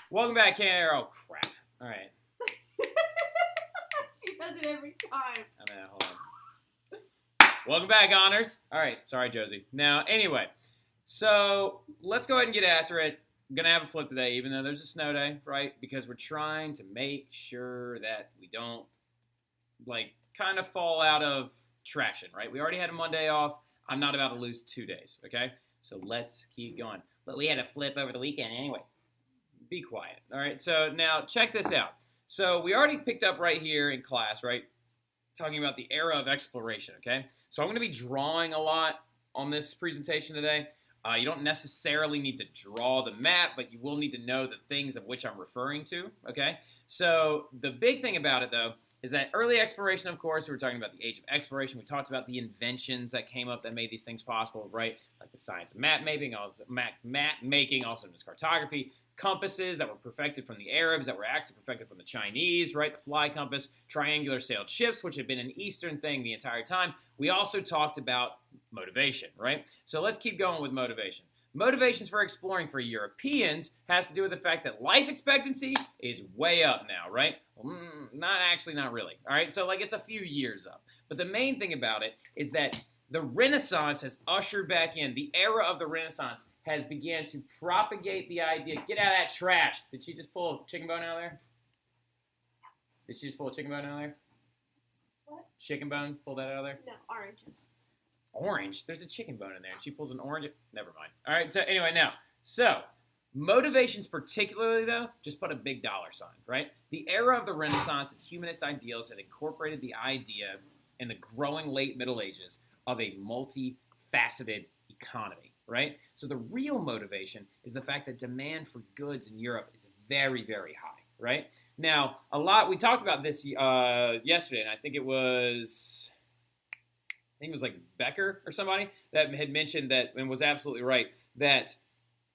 Welcome back here. Oh, crap. All right. She does it every time. Hold on. Welcome back, Honors. All right. Sorry, Josie. Now, anyway, so let's go ahead and get after it. I'm going to have a flip today, even though there's a snow day, right? Because we're trying to make sure that we don't, kind of fall out of traction, right? We already had a Monday off. I'm not about to lose 2 days, okay? So let's keep going. But we had a flip over the weekend anyway. Be quiet. All right, so now check this out. So we already picked up right here in class, right, talking about the era of exploration, okay? So I'm going to be drawing a lot on this presentation today. You don't necessarily need to draw the map, but you will need to know the things of which I'm referring to, okay? So the big thing about it, though, is that early exploration, of course, we were talking about the age of exploration. We talked about the inventions that came up that made these things possible, right? Like the science of map making, also known as cartography, compasses that were perfected from the Arabs, that were actually perfected from the Chinese, right? The fly compass, triangular sailed ships, which had been an Eastern thing the entire time. We also talked about motivation, right? So let's keep going with motivation. Motivations for exploring for Europeans has to do with the fact that life expectancy is way up now, right? Well, not really, all right? So, it's a few years up. But the main thing about it is that the Renaissance has ushered back in. The era of the Renaissance has began to propagate the idea. Get out of that trash. Did she just pull a chicken bone out of there? Did she just pull a chicken bone out of there? What? Chicken bone? Pull that out of there? No, oranges. Orange? There's a chicken bone in there. And she pulls an orange. Never mind. All right, so anyway, now. So, motivations particularly, though, just put a big dollar sign, right? The era of the Renaissance and humanist ideals had incorporated the idea in the growing late Middle Ages of a multifaceted economy, right? So the real motivation is the fact that demand for goods in Europe is very, very high, right? Now, we talked about this yesterday, and I think it was Becker or somebody that had mentioned that, and was absolutely right, that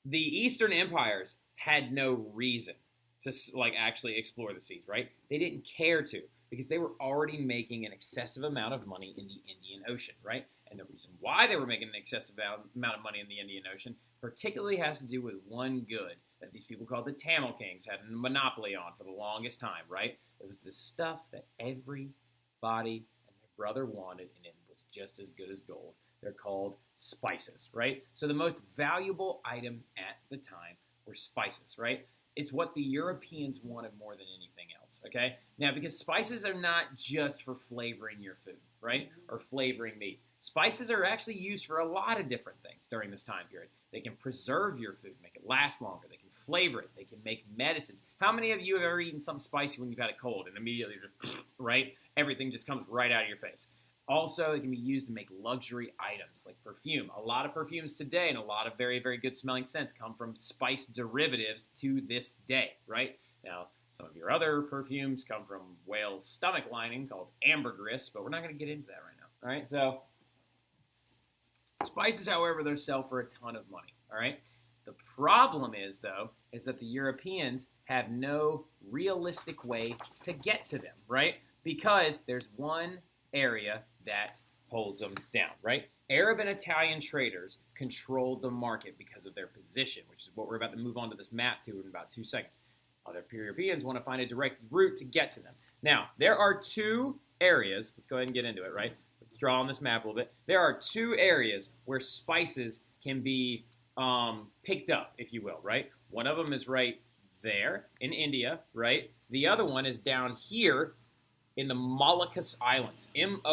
the Eastern empires had no reason to actually explore the seas, right? They didn't care to because they were already making an excessive amount of money in the Indian Ocean, right? And the reason why they were making an excessive amount of money in the Indian Ocean particularly has to do with one good that these people called the Tamil Kings had a monopoly on for the longest time, right? It was the stuff that everybody and their brother wanted, and it was just as good as gold. They're called spices, right? So the most valuable item at the time were spices, right? It's what the Europeans wanted more than anything else, okay? Now, because spices are not just for flavoring your food, right? Or flavoring meat. Spices are actually used for a lot of different things during this time period. They can preserve your food, make it last longer. They can flavor it. They can make medicines. How many of you have ever eaten something spicy when you've had a cold and immediately just, right? Everything just comes right out of your face. Also, it can be used to make luxury items like perfume. A lot of perfumes today and a lot of very, very good smelling scents come from spice derivatives to this day, right? Now, some of your other perfumes come from whale's stomach lining called ambergris, but we're not going to get into that right now, all right? So, spices, however, they sell for a ton of money, all right? The problem is, though, is that the Europeans have no realistic way to get to them, right? Because there's one area that holds them down, right? Arab and Italian traders controlled the market because of their position, which is what we're about to move on to this map to in about 2 seconds. Other Europeans want to find a direct route to get to them. Now, there are 2 areas. Let's go ahead and get into it, right? Let's draw on this map a little bit. There are 2 areas where spices can be picked up, if you will, right? One of them is right there in India, right? The other one is down here in the Moluccas Islands, Moluccas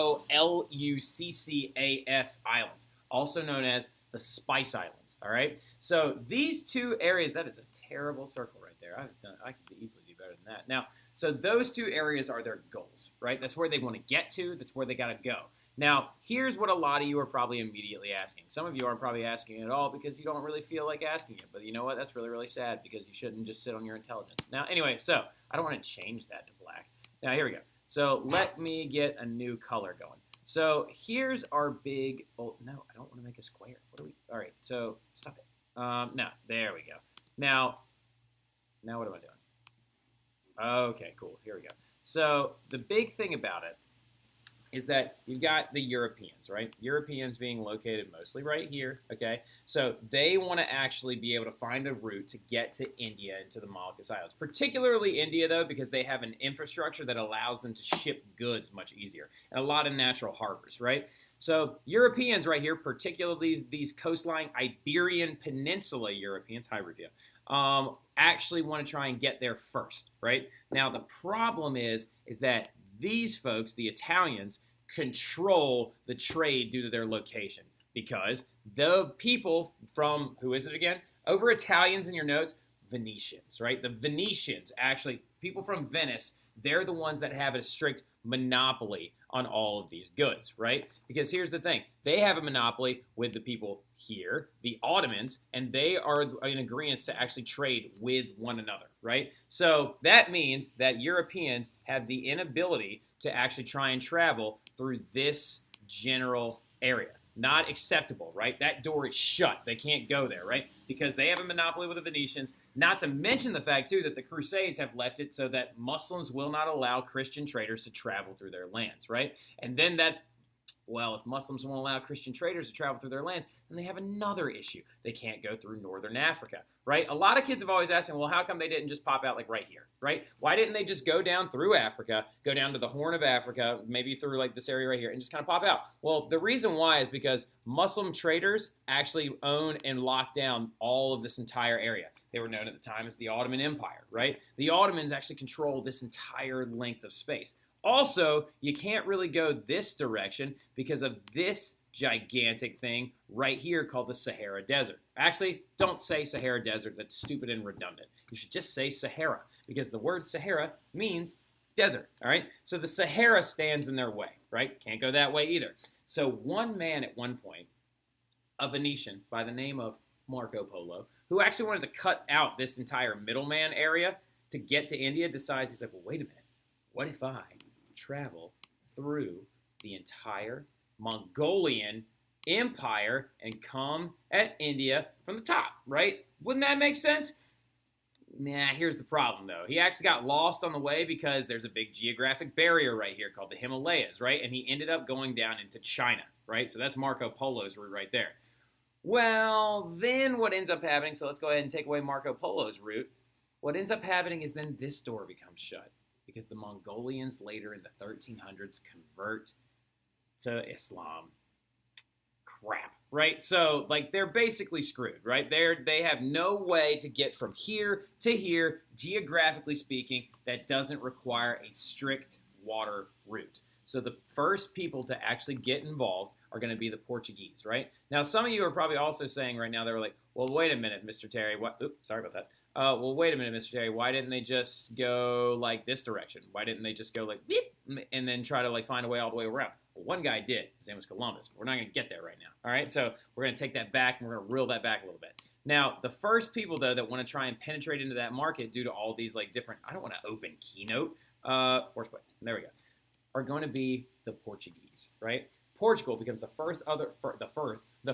Islands, also known as the Spice Islands, all right? So these 2 areas, that is a terrible circle right there. I could easily do better than that. Now, so those 2 areas are their goals, right? That's where they want to get to. That's where they got to go. Now, here's what a lot of you are probably immediately asking. Some of you aren't probably asking at all because you don't really feel like asking it. But you know what? That's really, really sad because you shouldn't just sit on your intelligence. Now, anyway, so I don't want to change that to black. Now, here we go. So let me get a new color going. So here's our big, oh, no, I don't want to make a square. All right, so stop it. No, there we go. Now what am I doing? Okay, cool, here we go. So the big thing about it is that you've got the Europeans, right? Europeans being located mostly right here, okay? So they want to actually be able to find a route to get to India and to the Moluccas Islands. Particularly India, though, because they have an infrastructure that allows them to ship goods much easier and a lot of natural harbors, right? So Europeans right here, particularly these coastline Iberian Peninsula Europeans, hi Rufio, actually want to try and get there first, right? Now the problem is that these folks, the Italians, control the trade due to their location because the people from, who is it again? Over Italians in your notes, Venetians, right? The Venetians, actually, people from Venice, they're the ones that have a strict monopoly on all of these goods, right? Because here's the thing. They have a monopoly with the people here, the Ottomans, and they are in agreement to actually trade with one another, right? So that means that Europeans have the inability to actually try and travel through this general area. Not acceptable, right? That door is shut. They can't go there, right? Because they have a monopoly with the Venetians. Not to mention the fact, too, that the Crusades have left it so that Muslims will not allow Christian traders to travel through their lands, right? And then that, well, if Muslims won't allow Christian traders to travel through their lands, then they have another issue. They can't go through northern Africa, right? A lot of kids have always asked me, well, how come they didn't just pop out like right here, right? Why didn't they just go down through Africa, go down to the Horn of Africa, maybe through like this area right here, and just kind of pop out? Well, the reason why is because Muslim traders actually own and lock down all of this entire area. They were known at the time as the Ottoman Empire, right? The Ottomans actually control this entire length of space. Also, you can't really go this direction because of this gigantic thing right here called the Sahara Desert. Actually, don't say Sahara Desert. That's stupid and redundant. You should just say Sahara because the word Sahara means desert, all right? So the Sahara stands in their way, right? Can't go that way either. So one man at one point, a Venetian by the name of Marco Polo, who actually wanted to cut out this entire middleman area to get to India, decides, he's like, well, wait a minute. What if I travel through the entire Mongolian Empire and come at India from the top, right? Wouldn't that make sense? Nah, here's the problem, though. He actually got lost on the way because there's a big geographic barrier right here called the Himalayas, right? And he ended up going down into China, right? So that's Marco Polo's route right there. Well, then what ends up happening, so let's go ahead and take away Marco Polo's route. What ends up happening is then this door becomes shut because the Mongolians later in the 1300s convert to Islam. Crap, right? So, like, they're basically screwed, right? They have no way to get from here to here, geographically speaking, that doesn't require a strict water route. So the first people to actually get involved are going to be the Portuguese, right? Now, some of you are probably also saying right now, they were like, well, wait a minute, Mr. Terry. What? Oops, sorry about that. Well, wait a minute, Mr. Terry. Why didn't they just go like this direction? Why didn't they just go like beep and then try to like find a way all the way around? Well, one guy did. His name was Columbus. We're not going to get there right now. All right, so we're going to take that back and we're going to reel that back a little bit. Now, the first people, though, that want to try and penetrate into that market due to all these like different, I don't want to open keynote, force play, there we go, are going to be the Portuguese, right? Portugal becomes the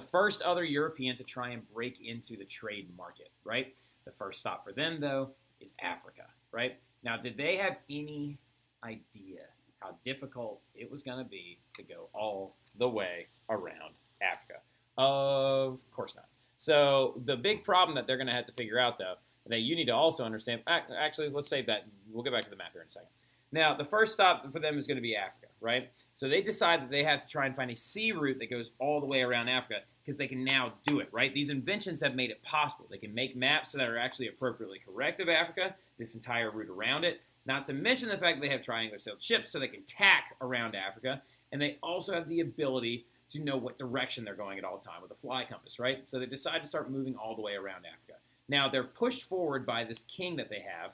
first other European to try and break into the trade market, right? The first stop for them, though, is Africa, right? Now, did they have any idea how difficult it was going to be to go all the way around Africa? Of course not. So the big problem that they're going to have to figure out, though, that you need to also understand, actually, let's save that. We'll get back to the map here in a second. Now, the first stop for them is going to be Africa, right? So they decide that they have to try and find a sea route that goes all the way around Africa because they can now do it, right? These inventions have made it possible. They can make maps that are actually appropriately correct of Africa, this entire route around it, not to mention the fact that they have triangular-sailed ships so they can tack around Africa, and they also have the ability to know what direction they're going at all time with a fly compass, right? So they decide to start moving all the way around Africa. Now, they're pushed forward by this king that they have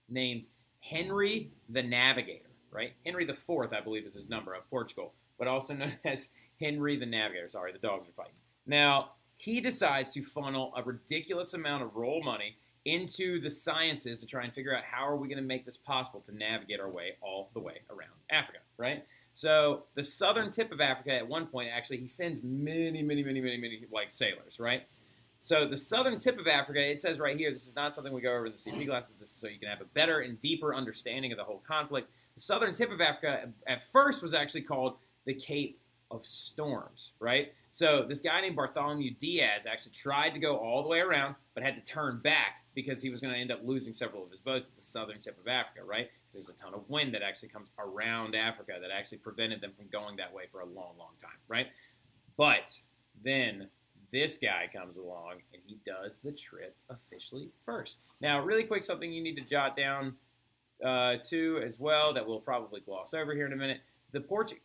named Henry the Navigator, right? Henry IV, I believe, is his number of Portugal, but also known as Henry the Navigator. Sorry, the dogs are fighting. Now, he decides to funnel a ridiculous amount of royal money into the sciences to try and figure out how are we going to make this possible to navigate our way all the way around Africa, right? So the southern tip of Africa, at one point, actually, he sends many, like sailors, right? So the southern tip of Africa, it says right here, this is not something we go over in the CP classes. This is so you can have a better and deeper understanding of the whole conflict. The southern tip of Africa at first was actually called the Cape of Storms, right? So this guy named Bartholomew Diaz actually tried to go all the way around, but had to turn back because he was going to end up losing several of his boats at the southern tip of Africa, right? Because there's a ton of wind that actually comes around Africa that actually prevented them from going that way for a long, long time, right? But then this guy comes along and he does the trip officially first. Now, really quick, something you need to jot down too as well that we'll probably gloss over here in a minute. The Portuguese,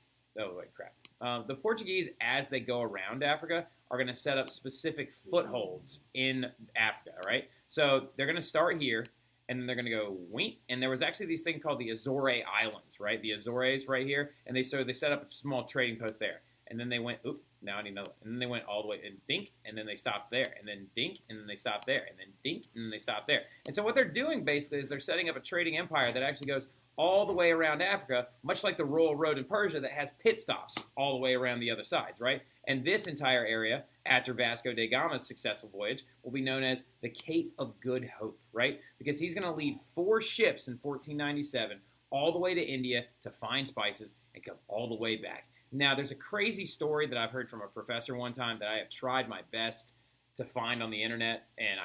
as they go around Africa, are going to set up specific footholds in Africa, all right? So they're going to start here, and then they're going to go wink. And there was actually this thing called the Azores Islands, right? The Azores right here, and they set up a small trading post there. And then they went, now I need another one. And then they went all the way and dink, and then they stopped there. And then dink, and then they stopped there. And then dink, and then they stopped there. And so what they're doing basically is they're setting up a trading empire that actually goes all the way around Africa, much like the Royal Road in Persia that has pit stops all the way around the other sides, right? And this entire area, after Vasco da Gama's successful voyage, will be known as the Cape of Good Hope, right? Because he's going to lead 4 ships in 1497 all the way to India to find spices and come all the way back. Now, there's a crazy story that I've heard from a professor one time that I have tried my best to find on the internet, and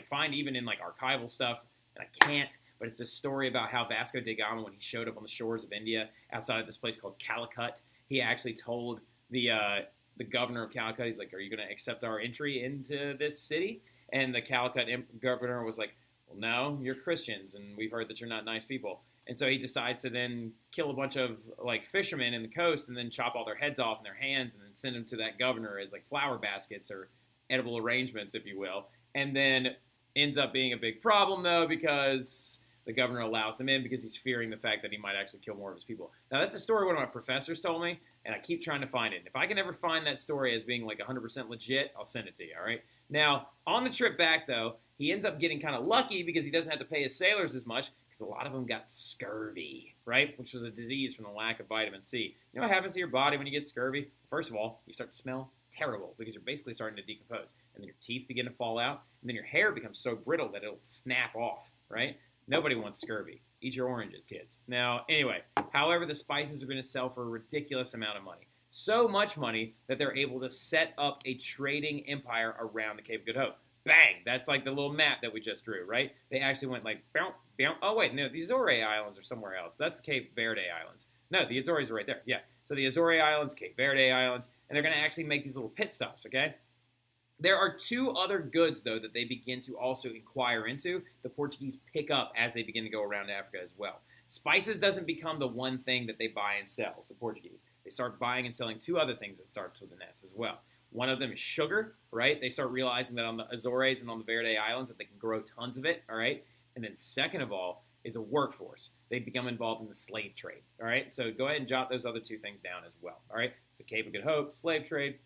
find even in archival stuff, and I can't. But it's a story about how Vasco da Gama, when he showed up on the shores of India, outside of this place called Calicut, he actually told the governor of Calicut, he's like, "Are you going to accept our entry into this city?" And the Calicut governor was like, "Well, no, you're Christians, and we've heard that you're not nice people." And so he decides to then kill a bunch of fishermen in the coast and then chop all their heads off and their hands and then send them to that governor as flower baskets or edible arrangements, if you will. And then ends up being a big problem, though, because the governor allows them in because he's fearing the fact that he might actually kill more of his people. Now, that's a story one of my professors told me, and I keep trying to find it. And if I can ever find that story as being 100% legit, I'll send it to you, all right? Now, on the trip back, though, he ends up getting kind of lucky because he doesn't have to pay his sailors as much because a lot of them got scurvy, right? Which was a disease from the lack of vitamin C. You know what happens to your body when you get scurvy? First of all, you start to smell terrible because you're basically starting to decompose. And then your teeth begin to fall out. And then your hair becomes so brittle that it'll snap off, right? Nobody wants scurvy. Eat your oranges, kids. Now, anyway, however, the spices are going to sell for a ridiculous amount of money. So much money that they're able to set up a trading empire around the Cape of Good Hope. Bang! That's like the little map that we just drew, right? They actually went bow, bow. Oh, wait, no, the Azores Islands are somewhere else. That's the Cape Verde Islands. No, the Azores are right there. Yeah. So the Azores Islands, Cape Verde Islands, and they're going to actually make these little pit stops, okay? There are 2 other goods, though, that they begin to also inquire into. The Portuguese pick up as they begin to go around Africa as well. Spices doesn't become the one thing that they buy and sell, the Portuguese. They start buying and selling 2 other things that starts with an S as well. One of them is sugar, right? They start realizing that on the Azores and on the Verde Islands that they can grow tons of it, all right? And then second of all is a workforce. They become involved in the slave trade, all right? So go ahead and jot those other 2 things down as well, all right? So the Cape of Good Hope, slave trade,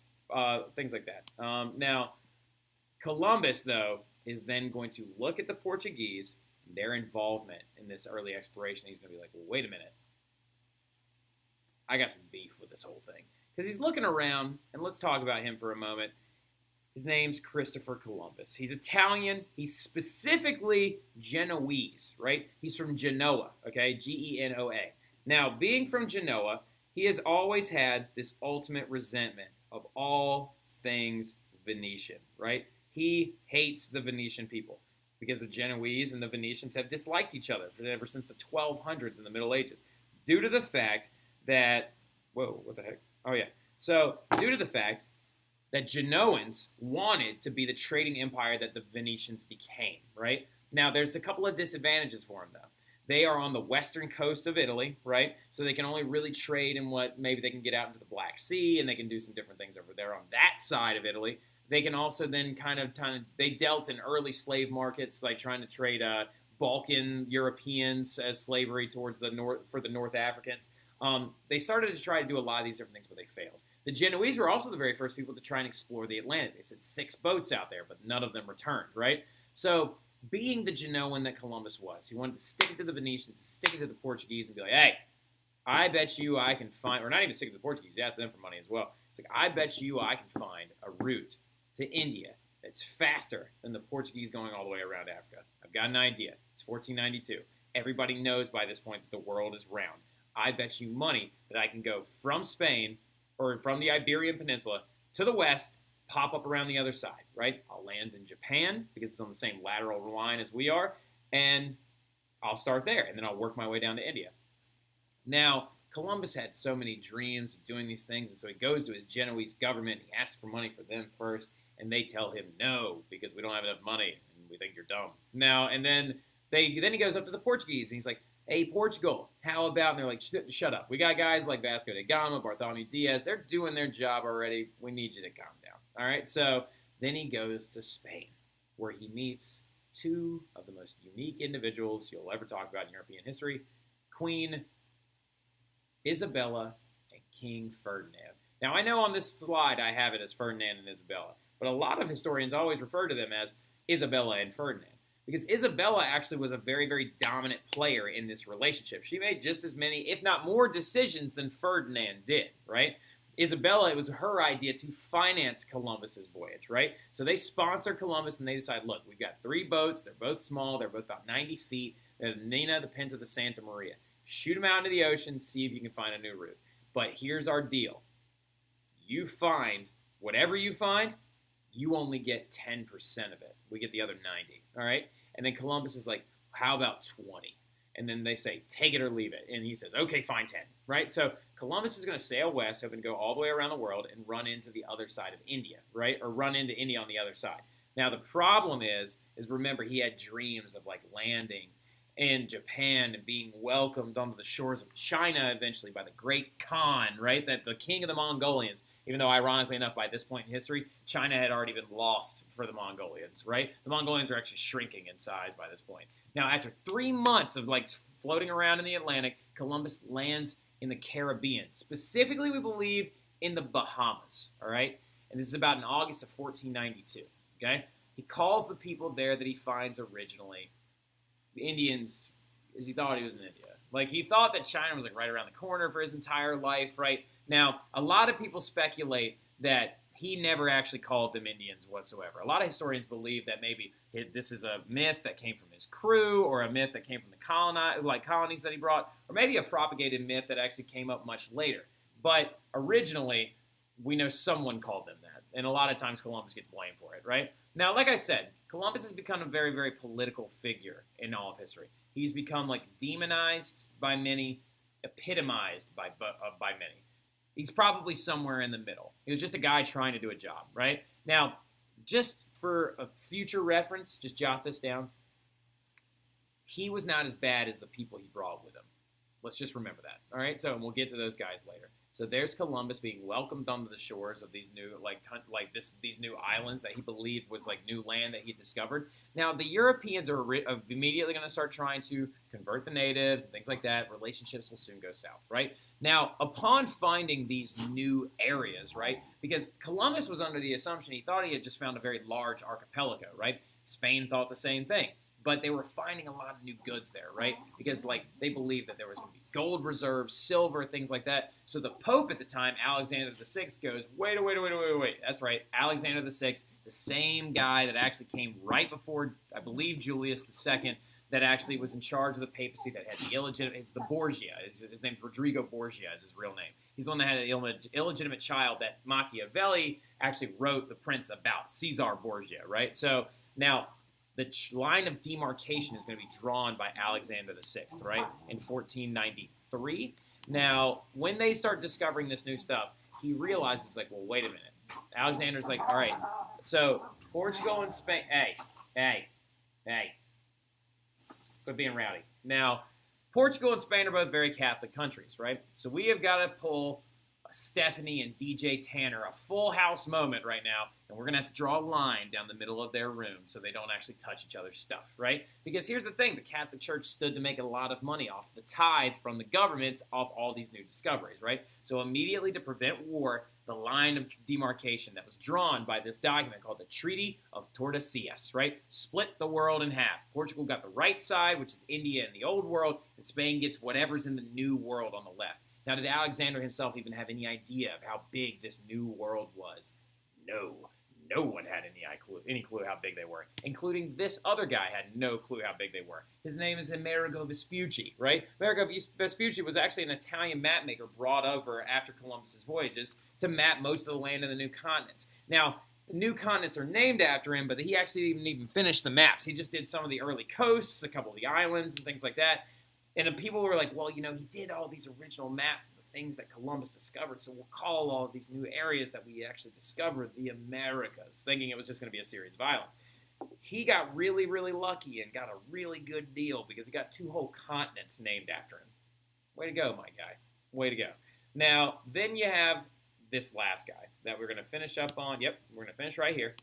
things like that. Now, Columbus, though, is then going to look at the Portuguese, their involvement in this early exploration. He's going to be like, well, wait a minute. I got some beef with this whole thing. Because he's looking around, and let's talk about him for a moment. His name's Christopher Columbus. He's Italian. He's specifically Genoese, right? He's from Genoa, okay? Genoa. Now, being from Genoa, he has always had this ultimate resentment of all things Venetian, right? He hates the Venetian people because the Genoese and the Venetians have disliked each other ever since the 1200s in the Middle Ages due to the fact that, whoa, what the heck? Oh, yeah. So, due to the fact that Genoans wanted to be the trading empire that the Venetians became, right? Now, there's a couple of disadvantages for them, though. They are on the western coast of Italy, right? So they can only really trade in what maybe they can get out into the Black Sea, and they can do some different things over there on that side of Italy. They can also then they dealt in early slave markets, like trying to trade Balkan Europeans as slavery towards the north for the North Africans. They started to try to do a lot of these different things, but they failed. The Genoese were also the very first people to try and explore the Atlantic. They sent 6 boats out there, but none of them returned, right? So, being the Genoan that Columbus was, he wanted to stick it to the Venetians, stick it to the Portuguese, and be like, hey, I bet you I can find, or not even stick it to the Portuguese, he asked them for money as well. It's like, I bet you I can find a route to India It's faster than the Portuguese going all the way around Africa. I've got an idea. It's 1492. Everybody knows by this point that the world is round. I bet you money that I can go from Spain or from the Iberian Peninsula to the west, pop up around the other side, right? I'll land in Japan because it's on the same lateral line as we are, and I'll start there, and then I'll work my way down to India. Now, Columbus had so many dreams of doing these things, and so he goes to his Genoese government. He asks for money for them first, and they tell him no because we don't have enough money, and we think you're dumb. Now, and then he goes up to the Portuguese, and he's like, hey, Portugal, how about, and they're like, shut up. We got guys like Vasco da Gama, Bartholomew Diaz. They're doing their job already. We need you to calm down. All right, so then he goes to Spain, where he meets two of the most unique individuals you'll ever talk about in European history, Queen Isabella and King Ferdinand. Now, I know on this slide I have it as Ferdinand and Isabella, but a lot of historians always refer to them as Isabella and Ferdinand, because Isabella actually was a very, very dominant player in this relationship. She made just as many, if not more, decisions than Ferdinand did, right? Isabella, it was her idea to finance Columbus's voyage, right? So they sponsor Columbus, and they decide, look, we've got 3 boats. They're both small. They're both about 90 feet. They're the Nina, the Pinta, the Santa Maria. Shoot them out into the ocean, see if you can find a new route. But here's our deal. You find, whatever you find, you only get 10% of it. We get the other 90, all right? And then Columbus is like, how about 20? And then they say, take it or leave it. And he says, okay, fine, 10, right? So Columbus is going to sail west, hoping to go all the way around the world and run into the other side of India, right? Or run into India on the other side. Now, the problem is remember, he had dreams of, like, landing in Japan and being welcomed onto the shores of China eventually by the great Khan, right? That the king of the Mongolians, even though ironically enough, by this point in history, China had already been lost for the Mongolians, right? The Mongolians are actually shrinking in size by this point. Now, after 3 months of, like, floating around in the Atlantic, Columbus lands in the Caribbean. Specifically, we believe, in the Bahamas, all right? And this is about in August of 1492, okay? He calls the people there that he finds originally the Indians, as he thought he was in India. Like, he thought that China was, like, right around the corner for his entire life, right? Now, a lot of people speculate that he never actually called them Indians whatsoever. A lot of historians believe that maybe this is a myth that came from his crew, or a myth that came from the colonies that he brought, or maybe a propagated myth that actually came up much later. But originally, we know someone called them that, and a lot of times Columbus gets blamed for it, right? Now, like I said, Columbus has become a very, very political figure in all of history. He's become, like, demonized by many, epitomized by many. He's probably somewhere in the middle. He was just a guy trying to do a job, right? Now, just for a future reference, just jot this down. He was not as bad as the people he brought with him. Let's just remember that, all right? So we'll get to those guys later. So there's Columbus being welcomed onto the shores of these new, these new islands that he believed was, like, new land that he discovered. Now, the Europeans are immediately going to start trying to convert the natives and things like that. Relationships will soon go south, right? Now, upon finding these new areas, right, because Columbus was under the assumption he thought he had just found a very large archipelago, right? Spain thought the same thing. But they were finding a lot of new goods there, right? Because, like, they believed that there was going to be gold reserves, silver, things like that. So the Pope at the time, Alexander VI, goes, wait. That's right, Alexander VI, the same guy that actually came right before, I believe, Julius II, that actually was in charge of the papacy, that had the illegitimate, it's the Borgia. His name's Rodrigo Borgia is his real name. He's the one that had an illegitimate child that Machiavelli actually wrote The Prince about, Caesar Borgia, right? So now, the line of demarcation is going to be drawn by Alexander VI, right, in 1493. Now, when they start discovering this new stuff, he realizes, like, well, wait a minute. Alexander's like, all right, so Portugal and Spain, hey, quit being rowdy. Now, Portugal and Spain are both very Catholic countries, right? So we have got to pull Stephanie and DJ Tanner a full house moment right now, and we're going to have to draw a line down the middle of their room so they don't actually touch each other's stuff, right? Because here's the thing, the Catholic Church stood to make a lot of money off the tithe from the governments off all these new discoveries, right? So immediately to prevent war, the line of demarcation that was drawn by this document called the Treaty of Tordesillas, right? Split the world in half. Portugal got the right side, which is India and the old world, and Spain gets whatever's in the new world on the left. Now, did Alexander himself even have any idea of how big this new world was? No, no one had any clue how big they were, including this other guy had no clue how big they were. His name is Amerigo Vespucci, right? Amerigo Vespucci was actually an Italian map maker brought over after Columbus's voyages to map most of the land in the new continents. Now, the new continents are named after him, but he actually didn't even finish the maps. He just did some of the early coasts, a couple of the islands, and things like that. And people were like, well, he did all these original maps of the things that Columbus discovered, so we'll call all of these new areas that we actually discovered the Americas, thinking it was just going to be a series of islands. He got really, really lucky and got a really good deal because he got 2 whole continents named after him. Way to go, my guy. Way to go. Now, then you have this last guy that we're going to finish up on. Yep, we're going to finish right here.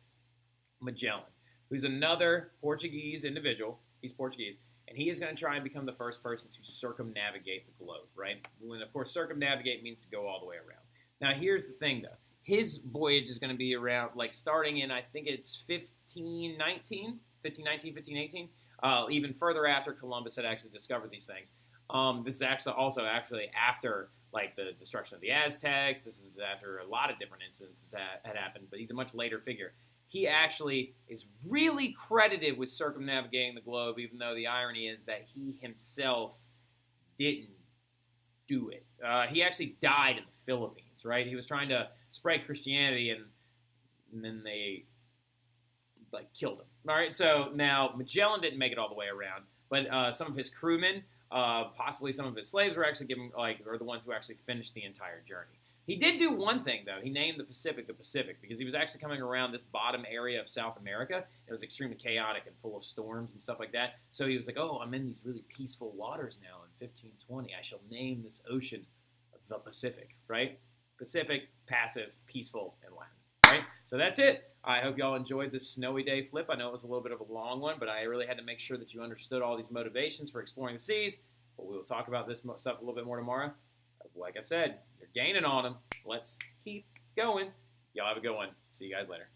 Magellan, who's another Portuguese individual. He's Portuguese. And he is going to try and become the first person to circumnavigate the globe, right? And, of course, circumnavigate means to go all the way around. Now, here's the thing, though. His voyage is going to be around, starting in, I think it's 1518, even further after Columbus had actually discovered these things. This is actually after, the destruction of the Aztecs. This is after a lot of different incidents that had happened, but he's a much later figure. He actually is really credited with circumnavigating the globe, even though the irony is that he himself didn't do it. He actually died in the Philippines, right? He was trying to spread Christianity, and then they, killed him. All right, so now Magellan didn't make it all the way around, but some of his crewmen, possibly some of his slaves were actually or the ones who actually finished the entire journey. He did do one thing, though. He named the Pacific because he was actually coming around this bottom area of South America. It was extremely chaotic and full of storms and stuff like that. So he was like, oh, I'm in these really peaceful waters now in 1520. I shall name this ocean the Pacific, right? Pacific, passive, peaceful, and Latin, right? So that's it. I hope y'all enjoyed this snowy day flip. I know it was a little bit of a long one, but I really had to make sure that you understood all these motivations for exploring the seas. But we will talk about this stuff a little bit more tomorrow. Like I said, you're gaining on them. Let's keep going. Y'all have a good one. See you guys later.